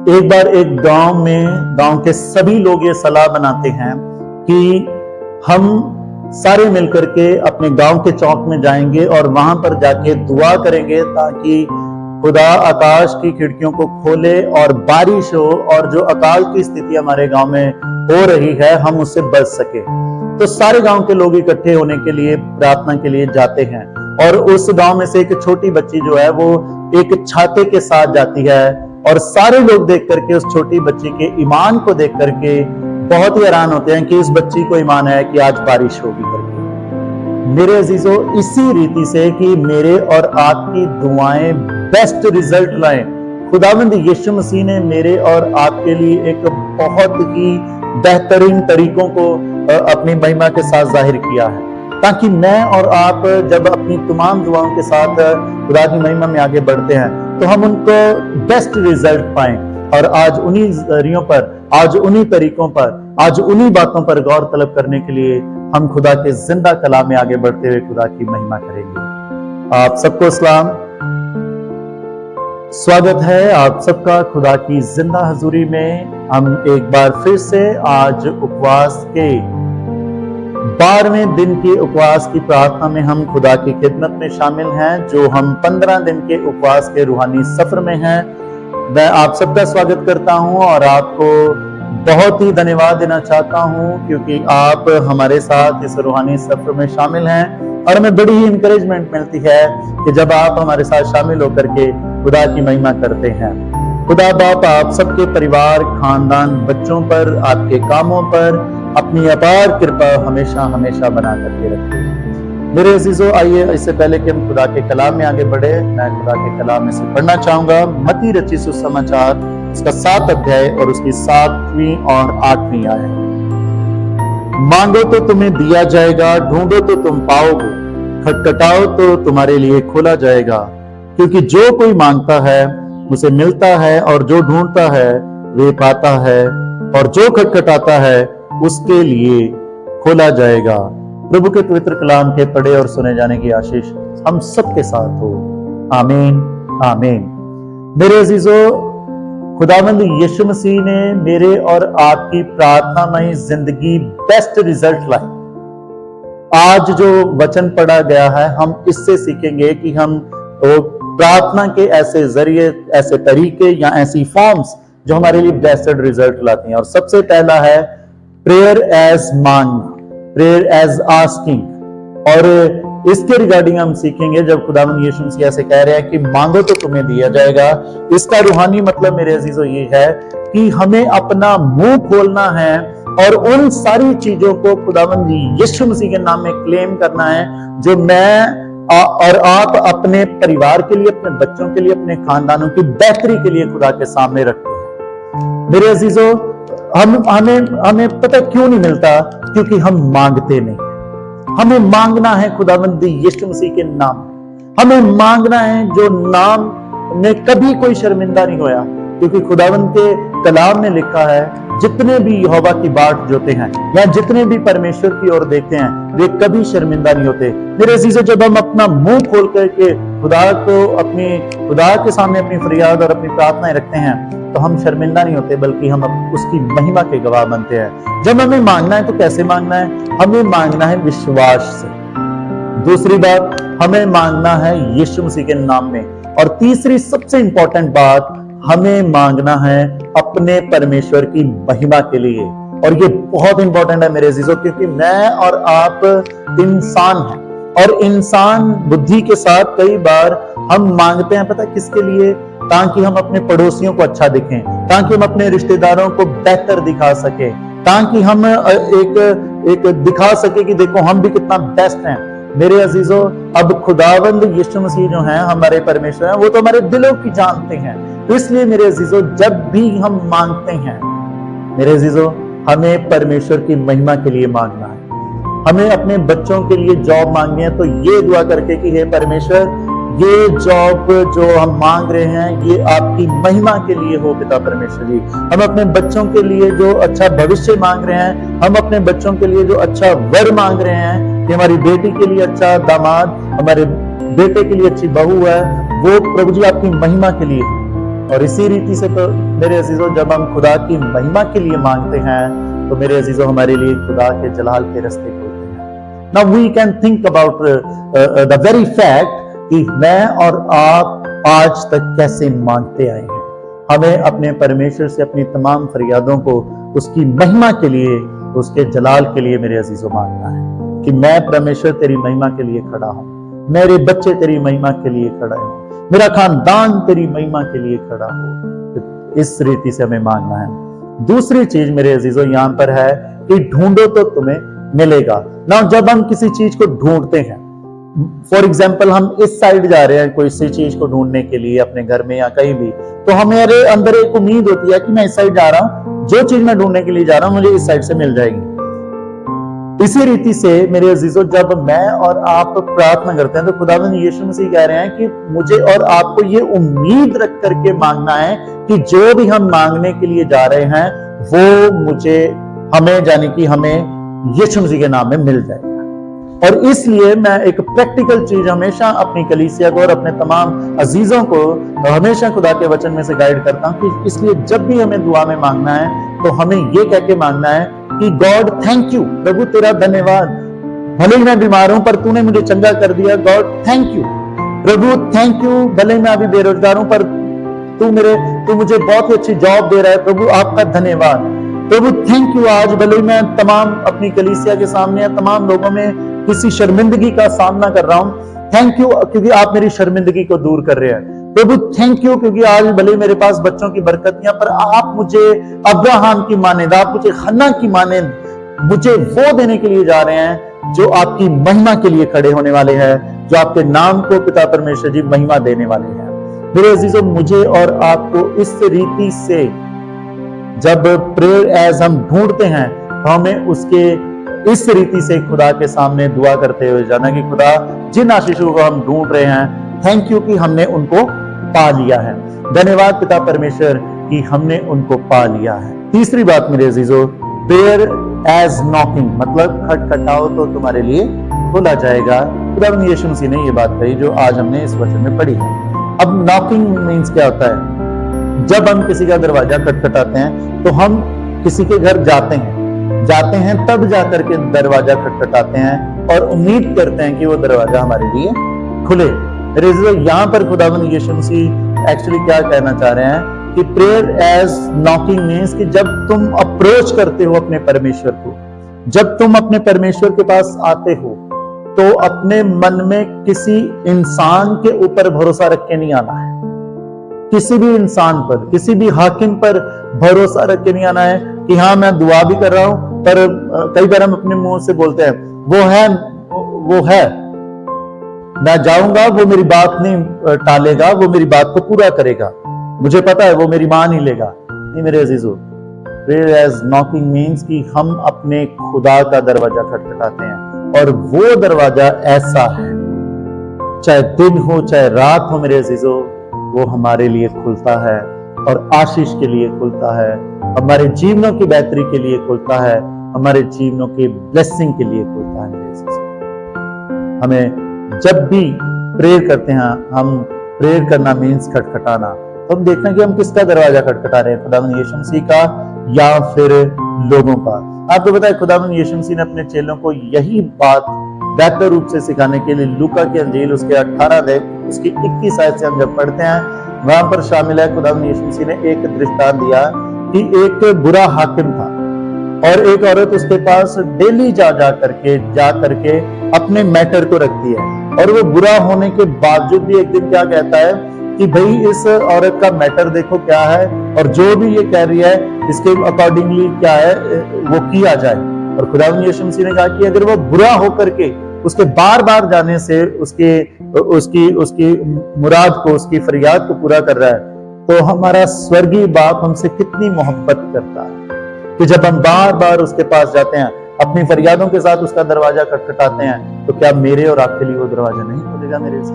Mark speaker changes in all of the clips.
Speaker 1: एक बार एक गांव के सभी लोग ये सलाह बनाते हैं कि हम सारे मिलकर के अपने गांव के चौक में जाएंगे और वहां पर जाके दुआ करेंगे ताकि खुदा आकाश की खिड़कियों को खोले और बारिश हो, और जो अकाल की स्थिति हमारे गांव में हो रही है हम उससे बच सके। तो सारे गांव के लोग इकट्ठे होने के लिए प्रार्थना के लिए जाते हैं, और उस गांव में से एक छोटी बच्ची जो है वो एक छाते के साथ जाती है, और सारे लोग देख करके उस छोटी बच्ची के ईमान को देख करके बहुत ही हैरान होते हैं कि इस बच्ची को ईमान है कि आज बारिश होगी करके। मेरे अजीजों, इसी रीति से कि मेरे और आपकी दुआएं बेस्ट रिजल्ट लाएं, खुदावंद यीशु मसीह ने मेरे और आपके लिए एक बहुत ही बेहतरीन तरीकों को अपनी महिमा के साथ जाहिर किया है, ताकि मैं और आप जब अपनी तमाम दुआओं के साथ खुदा की महिमा में आगे बढ़ते हैं तो हम उनको बेस्ट रिजल्ट पाएं। और आज उन्हीं जरियों पर, आज उन्हीं तरीकों पर, आज उन्हीं बातों पर गौर तलब करने के लिए हम खुदा के जिंदा कलाम में आगे बढ़ते हुए खुदा की महिमा करेंगे। आप सबको सलाम, स्वागत है आप सबका खुदा की जिंदा हजूरी में। हम एक बार फिर से आज उपवास के 12वें दिन के उपवास की प्रार्थना में हम खुदा की खिदमत में शामिल हैं, जो हम 15 दिन के उपवास के रूहानी सफर में हैं। मैं आप सबका स्वागत करता हूं और आपको बहुत ही धन्यवाद देना चाहता हूं क्योंकि आप हमारे साथ इस रूहानी सफर में शामिल हैं, और हमें बड़ी ही इंकरेजमेंट मिलती है कि जब आप हमारे साथ शामिल होकर के खुदा की महिमा करते हैं। खुदा बाप आप सबके परिवार, खानदान, बच्चों पर, आपके कामों पर अपनी अपार कृपा हमेशा हमेशा बना करके रखे। मेरे अजीजों, आइए इससे पहले कि हम खुदा के कलाम में आगे बढ़े, मैं खुदा के कलाम में से पढ़ना चाहूंगा मत्ती रचित सुसमाचार, इसका 7 अध्याय और उसकी 7वीं और 8वीं आयत। मांगो तो तुम्हें दिया जाएगा, ढूंढो तो तुम पाओगे, खटखटाओ तो तुम्हारे लिए खोला जाएगा। क्योंकि जो कोई मांगता है उसे मिलता है, और जो ढूंढता है वे पाता है, और जो खटखटाता है उसके लिए खोला जाएगा। प्रभु के पवित्र कलाम के पढ़े और सुने जाने की आशीष हम सबके साथ हो। आमीन आमीन। मेरे अजीजों, खुदावंद यीशु मसीह ने मेरे और आपकी प्रार्थनामय जिंदगी बेस्ट रिजल्ट लाई। आज जो वचन पढ़ा गया है हम इससे सीखेंगे कि हम प्रार्थना के ऐसे जरिए, ऐसे तरीके या ऐसी फॉर्म्स जो हमारे लिए बेस्ट रिजल्ट लाती हैं। और सबसे पहला है प्रेयर एज मांगना, प्रेयर एज आस्किंग। और इसके रिगार्डिंग हम सीखेंगे जब खुदावंद यीशु मसीह ऐसे कह रहे हैं कि मांगो तो तुम्हें दिया जाएगा। इसका रूहानी मतलब मेरे अजीजों ये है कि हमें अपना मुंह खोलना है और उन सारी चीजों को खुदावंद यीशु मसीह के नाम में क्लेम करना है जो मैं और आप अपने परिवार के लिए, अपने बच्चों के लिए, अपने खानदानों की बेहतरी के लिए खुदा के सामने रखते हैं। मेरे अजीजों, हमें पता क्यों नहीं मिलता? क्योंकि हम मांगते नहीं। हमें मांगना है खुदावंद यीशु मसीह के नाम, हमें मांगना है जो नाम में कभी कोई शर्मिंदा नहीं होया, क्योंकि खुदावंद के कलाम में लिखा है जितने भी यहोवा की बाट जोते हैं या जितने भी परमेश्वर की ओर देखते हैं वे कभी शर्मिंदा नहीं होते। मेरे अजीजों, जब हम अपना मुंह खोल करके खुदा के सामने अपनी फरियाद और अपनी प्रार्थनाएं रखते हैं तो हम शर्मिंदा नहीं होते, बल्कि हम उसकी महिमा के गवाह बनते हैं। जब हमें मांगना है तो कैसे मांगना है? हमें मांगना है विश्वास से। दूसरी बात, हमें मांगना है यीशु मसीह के नाम में। और तीसरी सबसे इंपॉर्टेंट बात, हमें मांगना है अपने परमेश्वर की महिमा के लिए। और ये बहुत इंपॉर्टेंट है मेरे अजीजों, क्योंकि मैं और आप इंसान हैं, और इंसान बुद्धि के साथ कई बार हम मांगते हैं, पता किसके लिए? ताकि हम अपने पड़ोसियों को अच्छा दिखें, ताकि हम अपने रिश्तेदारों को बेहतर दिखा सके, ताकि हम एक दिखा सके कि देखो हम भी कितना बेस्ट हैं। मेरे अजीजों, अब खुदावंद यीशु मसीह जो हैं, हमारे परमेश्वर हैं, वो तो हमारे दिलों की जानते हैं। तो इसलिए मेरे अजीजों, जब भी हम मांगते हैं मेरे अजीजों, हमें परमेश्वर की महिमा के लिए मांगना है। हमें अपने बच्चों के लिए जॉब मांगनी है तो ये दुआ करके कि हे परमेश्वर, ये जॉब जो हम मांग रहे हैं ये आपकी महिमा के लिए हो पिता परमेश्वर जी। हम अपने बच्चों के लिए जो अच्छा भविष्य मांग रहे हैं, हम अपने बच्चों के लिए जो अच्छा वर मांग रहे हैं कि हमारी बेटी के लिए अच्छा दामाद, हमारे बेटे के लिए अच्छी बहू है, वो प्रभु जी आपकी महिमा के लिए। और इसी रीति से तो मेरे अजीजों जब हम खुदा की महिमा के लिए मांगते हैं तो मेरे अजीजों हमारे लिए खुदा के जलाल के रास्ते खोलते हैं। Now we can think about the very fact कि मैं और आप आज तक कैसे मांगते आए हैं। हमें अपने परमेश्वर से अपनी तमाम फरियादों को उसकी महिमा के लिए, उसके जलाल के लिए मेरे अजीजों मांगना है कि मैं परमेश्वर तेरी महिमा के लिए खड़ा हूं, मेरे बच्चे तेरी महिमा के लिए खड़ा है, मेरा खानदान तेरी महिमा के लिए खड़ा हो। इस रीति से हमें मांगना है। दूसरी चीज मेरे अजीजों यहां पर है कि ढूंढो तो तुम्हें मिलेगा। ना जब हम किसी चीज को ढूंढते हैं, फॉर एग्जाम्पल हम इस साइड जा रहे हैं कोई सी चीज को ढूंढने के लिए अपने घर में या कहीं भी, तो हमारे अंदर एक उम्मीद होती है कि मैं इस साइड जा रहा हूं, जो चीज मैं ढूंढने के लिए जा रहा हूं मुझे इस साइड से मिल जाएगी। इसी रीति से मेरे अजीजों जब मैं और आप प्रार्थना करते हैं तो खुदावंद यीशु मसीह कह रहे हैं कि मुझे और आपको ये उम्मीद रख करके मांगना है कि जो भी हम मांगने के लिए जा रहे हैं वो हमें यानी कि हमें यीशु मसीह के नाम में मिल जाएगा। और इसलिए मैं एक प्रैक्टिकल चीज हमेशा अपनी कलीसिया को और अपने तमाम अजीजों को हमेशा खुदा के वचन में से गाइड करता हूं कि इसलिए जब भी हमें दुआ में मांगना है तो हमें ये कह के मांगना है कि गॉड थैंक यू, प्रभु तेरा धन्यवाद, भले ही मैं बीमार हूं पर तूने मुझे चंगा कर दिया, God thank you, Prabhu thank you, भले ही मैं अभी बेरोजगार हूं पर तू मुझे बहुत ही अच्छी जॉब दे रहा है, प्रभु आपका धन्यवाद, प्रभु थैंक यू, आज भले ही मैं तमाम अपनी कलीसिया के सामने या तमाम लोगों में किसी शर्मिंदगी का सामना कर रहा हूं, थैंक यू क्योंकि आप मेरी शर्मिंदगी को दूर कर रहे हैं, प्रभु थैंक यू क्योंकि आज भले मेरे पास बच्चों की बरकतियां पर आप मुझे अब्राहम की मानेंद, आप मुझे हन्ना की मानेंद मुझे वो देने के लिए जा रहे हैं जो आपकी महिमा के लिए खड़े होने वाले हैं, जो आपके नाम को पिता परमेश्वर जी महिमा देने वाले हैं। मेरे अजीजों मुझे और आपको इस रीति से जब प्रेयर एज हम ढूंढते हैं तो हमें उसके इस रीति से खुदा के सामने दुआ करते हुए जाना कि खुदा जिन आशीषों को हम ढूंढ रहे हैं थैंक यू कि हमने उनको पा लिया है, धन्यवाद पिता परमेश्वर कि हमने उनको पा लिया है। तीसरी बात मेरे अजीजों, प्रेयर एज नॉकिंग, मतलब खटखटाओ तो तुम्हारे लिए खोला जाएगा। खुदावंद यीशु मसीह ने ये बात कही जो आज हमने इस वचन में पढ़ी है। अब नॉकिंग मीन्स क्या होता है? जब हम किसी का दरवाजा खटखटाते हैं तो हम किसी के घर जाते हैं तब जाकर के दरवाजा खटखटाते हैं और उम्मीद करते हैं कि वो दरवाजा हमारे लिए खुले। यहाँ पर खुदावंद यीशु मसीह एक्चुअली क्या कहना चाह रहे हैं कि प्रेयर एज नॉकिंग मीन्स कि जब तुम अप्रोच करते हो अपने परमेश्वर को, जब तुम अपने परमेश्वर के पास आते हो तो अपने मन में किसी इंसान के ऊपर भरोसा रख के नहीं आना है, किसी भी इंसान पर, किसी भी हाकिम पर भरोसा रख के नहीं आना है कि हाँ मैं दुआ भी कर रहा हूं पर कई बार हम अपने मुंह से बोलते हैं वो है मैं जाऊंगा, वो मेरी बात नहीं टालेगा, वो मेरी बात को पूरा करेगा, मुझे पता है वो मेरी मान ही लेगा। नहीं मेरे अजीजों, प्रेयर एज नॉकिंग मीन्स कि हम अपने खुदा का दरवाजा खटखटाते हैं और वो दरवाजा ऐसा है, चाहे दिन हो चाहे रात हो मेरे अजीजों, वो हमारे लिए खुलता है और आशीष के लिए खुलता है, हमारे जीवनों की बेहतरी के लिए खुलता है, हमारे जीवनों की ब्लेसिंग के लिए खुलता है। हमें जब भी प्रेयर करते हैं, हम प्रेयर करना मीन्स खटखटाना, तो हम देखना कि हम किसका दरवाजा खटखटा रहे हैं, खुदावंद यीशु मसीह का या फिर लोगों का। आपको पता है खुदावंद यीशु मसीह ने अपने चेलों को यही बात बेहतर रूप से सिखाने के लिए लूका की अंजील उसके 18 अध्याय उसकी 21 आयत से हम जब पढ़ते हैं वहां पर शामिल है खुदावंद यीशु मसीह ने एक दृष्टांत दिया कि एक बुरा हाकिम था और एक औरत उसके पास डेली जा करके अपने मैटर को रखती है और वो बुरा होने के बावजूद भी एक दिन क्या कहता है कि भाई इस औरत का मैटर देखो क्या है और जो भी ये कह रही है इसके अकॉर्डिंगली क्या है वो किया जाए। और खुदावंद यीशु मसीह ने कहा कि अगर वो बुरा होकर के उसके बार बार जाने से उसकी मुराद को, उसकी फरियाद को पूरा कर रहा है तो हमारा स्वर्गीय बाप हमसे कितनी मोहब्बत करता है कि जब हम बार बार उसके पास जाते हैं, अपनी फरियादों के साथ उसका दरवाजा खटखटाते हैं, तो क्या मेरे और आपके लिए वो दरवाजा नहीं खुलेगा? मेरे से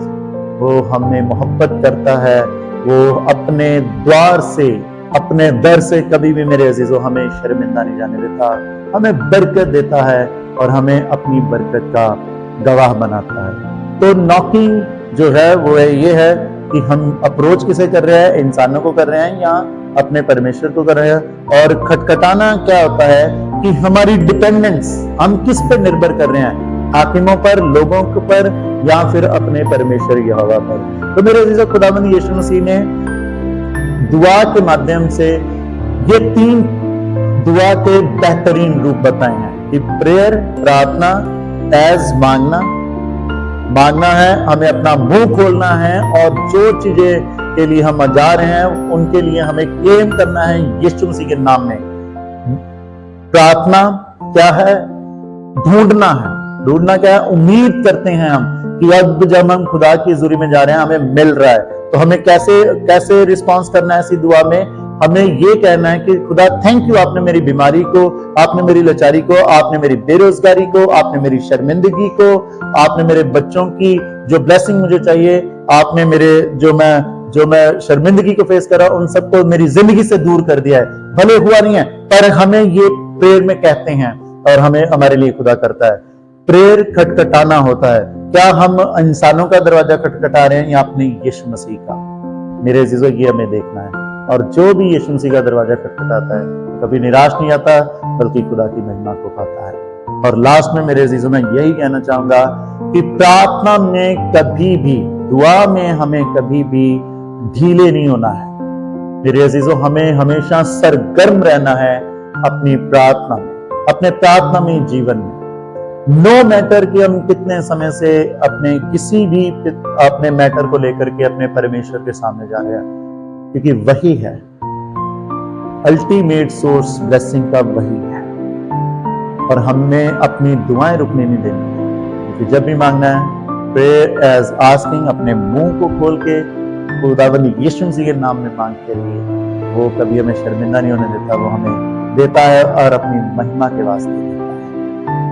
Speaker 1: वो हमें मोहब्बत करता है, वो अपने द्वार से, अपने दर से कभी भी मेरे अजीजों हमें शर्मिंदा नहीं जाने देता, हमें बरकत देता है और हमें अपनी बरकत का गवाह बनाता है। तो नॉकिंग जो है वो ये है कि हम अप्रोच किसे कर रहे हैं, इंसानों को कर रहे हैं या अपने परमेश्वर को कर रहे हैं। और खटखटाना क्या होता है कि हमारी डिपेंडेंस, हम किस पर निर्भर कर रहे हैं, हाकिमों पर, लोगों पर, या फिर अपने परमेश्वर यहोवा पर। तो मेरे अजीजों, खुदावंद यीशु मसीह ने दुआ के माध्यम से ये 3 दुआ के बेहतरीन रूप बताए हैं कि प्रेयर, प्रार्थना, एज मांगना है, हमें अपना मुंह खोलना है और जो चीजें के लिए हम जा रहे हैं उनके लिए हमें क्लेम करना है यीशु मसीह के नाम में। प्रार्थना क्या है? ढूंढना क्या है? उम्मीद करते हैं हम कि अब जब हम खुदा की हुजूरी में जा रहे हैं हमें मिल रहा है। तो हमें कैसे रिस्पॉन्स करना है ऐसी दुआ में? हमें ये कहना है कि खुदा थैंक यू, आपने मेरी बीमारी को, आपने मेरी लाचारी को, आपने मेरी बेरोजगारी को, आपने मेरी शर्मिंदगी को, आपने मेरे बच्चों की जो ब्लेसिंग मुझे चाहिए, आपने मेरे जो मैं शर्मिंदगी को फेस कर रहा हूं उन सबको मेरी जिंदगी से दूर कर दिया है। भले हुआ नहीं है पर हमें ये प्रेयर में कहते हैं और हमें हमारे लिए खुदा करता है। प्रेयर खटखटाना होता है। क्या हम इंसानों का दरवाजा खटखटा रहे हैं या अपने यीशु मसीह का? मेरे अजीजों, ये हमें देखना है। और जो भी यीशु मसीह का दरवाजा खटखटाता है कभी निराश नहीं आता बल्कि खुदा की महिमा को पाता है। और लास्ट में मेरे अजीजों, मैं यही कहना चाहूंगा कि प्रार्थना में कभी भी, दुआ में हमें कभी भी ढीले नहीं होना है। मेरे अजीजों, हमें हमेशा सरगर्म रहना है अपनी प्रार्थना में, अपने प्रार्थनामय जीवन में। नो मैटर कि हम कितने समय से अपने किसी भी अपने मैटर को लेकर के अपने परमेश्वर के सामने जा रहे हैं, क्योंकि वही है अल्टीमेट सोर्स ब्लेसिंग का, वही है। और हमने अपनी दुआएं रुकने नहीं देनी, क्योंकि जब भी मांगना है प्रेयर एज आस्किंग, अपने मुंह को खोल के खुदावंद यीशु मसीह के नाम में मांग के लिए, वो कभी हमें शर्मिंदा नहीं होने देता, वो हमें देता है और अपनी महिमा के वास्ते देता है।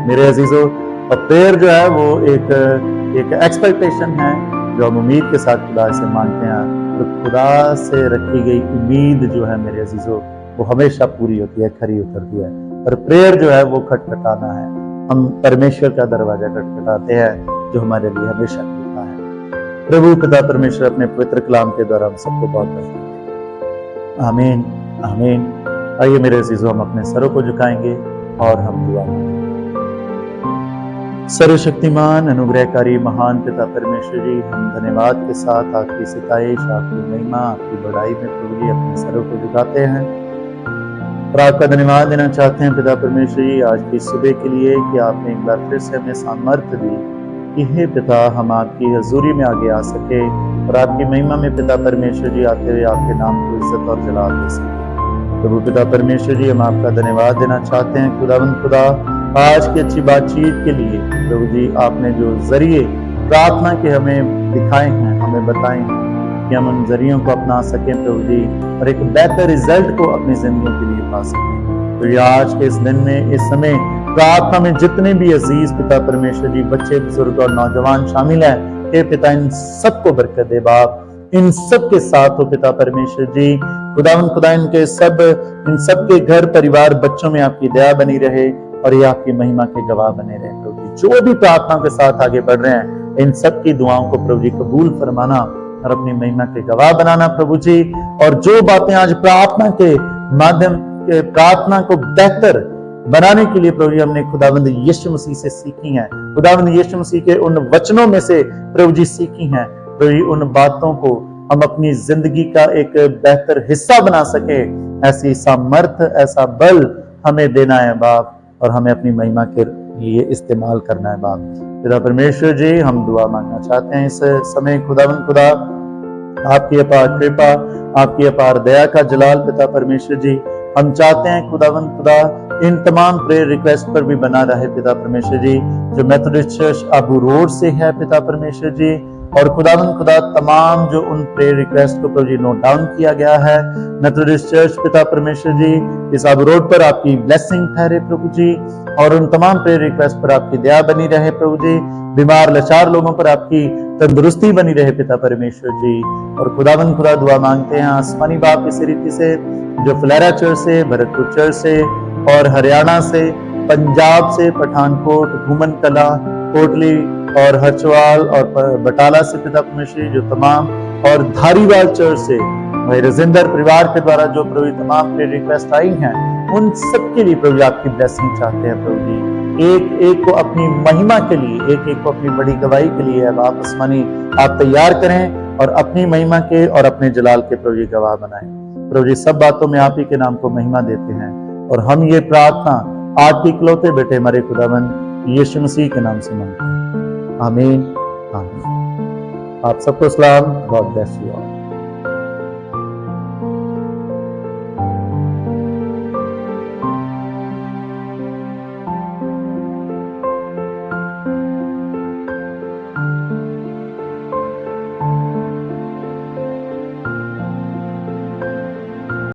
Speaker 1: मेरे अजीजों, और प्रेयर जो है वो एक एक्सपेक्टेशन है जो हम उम्मीद के साथ खुदा से मांगते हैं। तो खुदा से रखी गई उम्मीद जो है मेरे अजीजों, वो हमेशा पूरी होती है, खरी उतरती है। और प्रेयर जो है वो खटखटाना है। हम परमेश्वर का दरवाजा खटखटाते हैं जो हमारे लिए हमेशा खुलता है। प्रभु पिता परमेश्वर अपने पवित्र कलाम के द्वारा हम सबको बहुत बरकत। आमीन, आमीन। आइए मेरे अजीजों, हम अपने सरों को झुकाएंगे और हम दुआ मांगेंगे। सर्वशक्तिमान अनुग्रहकारी महान पिता परमेश्वर जी, हम धन्यवाद के साथ आपकी सिताइश, आपकी महिमा, आपकी बढ़ाई में प्रभु जी अपने सरों को झुकाते हैं और आपका धन्यवाद देना चाहते हैं पिता परमेश्वर जी आज की सुबह के लिए कि आपने एक बार फिर से हमें सामर्थ्य दी कि हे पिता हम आपकी हजूरी में आगे आ सके और आपकी महिमा में पिता परमेश्वर जी आते हुए आपके नाम को इज्जत और जलाल दे सके। प्रभु पिता परमेश्वर जी, हम आपका धन्यवाद देना चाहते हैं खुदावंद खुदा आज की अच्छी बातचीत के लिए। प्रभु जी, आपने जो जरिए प्रार्थना के हमें दिखाए हैं, हमें बताए हैं कि हम उन जरियों को अपना सकें प्रभु जी, और एक बेहतर रिजल्ट को अपनी जिंदगी के लिए पा सकें। तो ये आज के इस दिन में, इस समय प्रार्थना में जितने भी अजीज पिता परमेश्वर जी, बच्चे, बुजुर्ग और नौजवान शामिल हैं, हे पिता इन सबको बरकत दे बाप, इन सब के साथ हो पिता परमेश्वर जी। खुदा इनके इन सब के घर परिवार बच्चों में आपकी दया बनी रहे और ये आपकी महिमा के गवाह बने रहे प्रभु जी। जो भी प्रार्थना के साथ आगे बढ़ रहे हैं इन सब की दुआओं को प्रभु जी कबूल फरमाना और अपनी महिमा के गवाह बनाना प्रभु जी। और जो बातें आज प्रार्थना के माध्यम के प्रार्थना को बेहतर बनाने के लिए प्रभु जी हमने खुदावंद यीशु मसीह से सीखी हैं, खुदावंद यीशु मसीह के उन वचनों में से प्रभु जी सीखी हैं, प्रभु जी उन बातों को हम अपनी जिंदगी का एक बेहतर हिस्सा बना सके, ऐसी सामर्थ, ऐसा बल हमें देना है बाप, और हमें अपनी महिमा के लिए इस्तेमाल करना है बाप। पिता परमेश्वर जी, हम दुआ मांगना चाहते हैं इस समय खुदावंद खुदा, आपकी अपार कृपा, आपकी अपार दया का जलाल पिता परमेश्वर जी। हम चाहते हैं खुदावंद खुदा इन तमाम प्रेयर रिक्वेस्ट पर भी बना रहे पिता परमेश्वर जी, जो मेथोडिस्ट चर्च आबू रोड से है पिता परमेश्वर जी, और खुदावंद खुदा तमाम जो उन प्रेयर रिक्वेस्ट को प्रभु जी नोट डाउन किया गया है मेथोडिस्ट चर्च पिता परमेश्वर जी, इस आबू रोड पर आपकी ब्लेसिंग ठहरे प्रभु जी, और उन तमाम प्रेयर रिक्वेस्ट पर आपकी दया बनी रहे प्रभु जी। बीमार लाचार लोगों पर आपकी तंदुरुस्ती बनी रहे पिता परमेश्वर जी। और खुदावंद खुदा दुआ मांगते हैं आसमानी बाप इसी रीति से, जो फुलेरा चर्च से, भरतपुर चर्च से और हरियाणा से, पंजाब से, पठानकोट, घूमन कला, कोटली और हरचवाल और बटाला से पिता परमेश्वर, जो तमाम और धारीवाल चर्च से भाई रजिंदर परिवार के द्वारा जो प्रभु जी तमाम प्रेयर रिक्वेस्ट आई हैं, उन सबके लिए प्रभु जी आपकी ब्लेसिंग चाहते हैं। प्रभु जी एक एक को अपनी महिमा के लिए, एक एक को अपनी बड़ी गवाही के लिए अब आप आसमानी आप तैयार करें और अपनी महिमा के और अपने जलाल के प्रभु जी गवाह बनाएं। प्रभु जी सब बातों में आप ही के नाम को महिमा देते हैं और हम ये प्रार्थना आपके इकलौते बेटे हमारे खुदाबंद यीशु मसीह के नाम से मांगते हैं। आमीन आमीन। आप सबको सलाम। God bless you all.